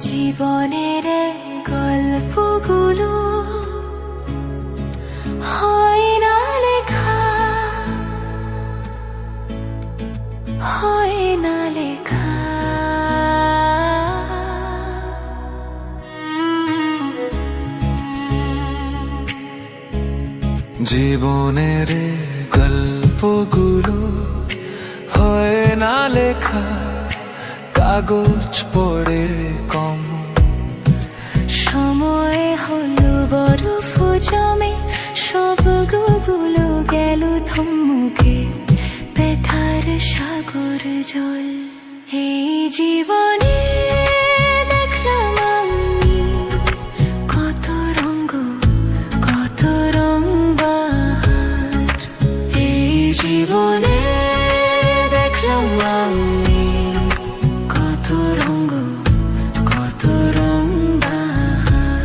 জীবনের গল্পগুলো হয় না লেখা, হয় না লেখা। জীবনের গল্পগুলো হয় না লেখা, কাগজ পড়ে কম। সময় হলো বরফ জমে, সবগুলো গেল থমকে, ব্যথার সাগর জল। এই জীবনে দেখলাম আমি কত রঙ, কত রং বাহার। এই জীবনে দেখলাম আমি কত রঙ, কত রং বাহার।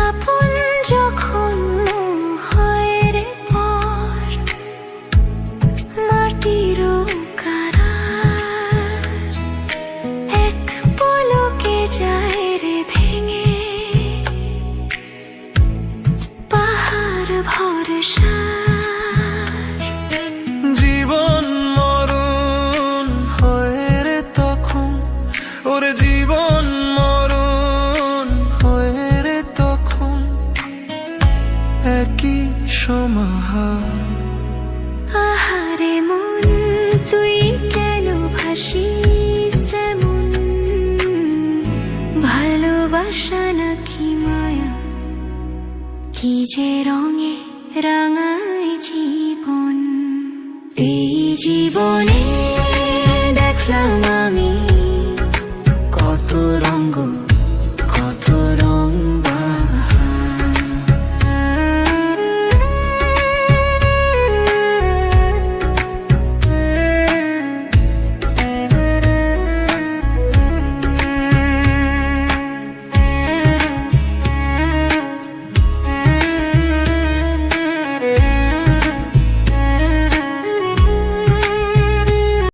আপন যখন হয় রে পর, মাটির কারার, এক পলকে যায় রে ভেঙে, পাহাড় ভরসা। জীবন মরণ হয় রে তখন, ওরে জীবন মরণ হয় রে তখন, একই সমাহার। আহারে মন, তুই কেন ভাসিস এমন? ভালোবাসা নাকি মায়া, কি যে রঙে রাঙায় জীবন। এই জীবনে দেখলাম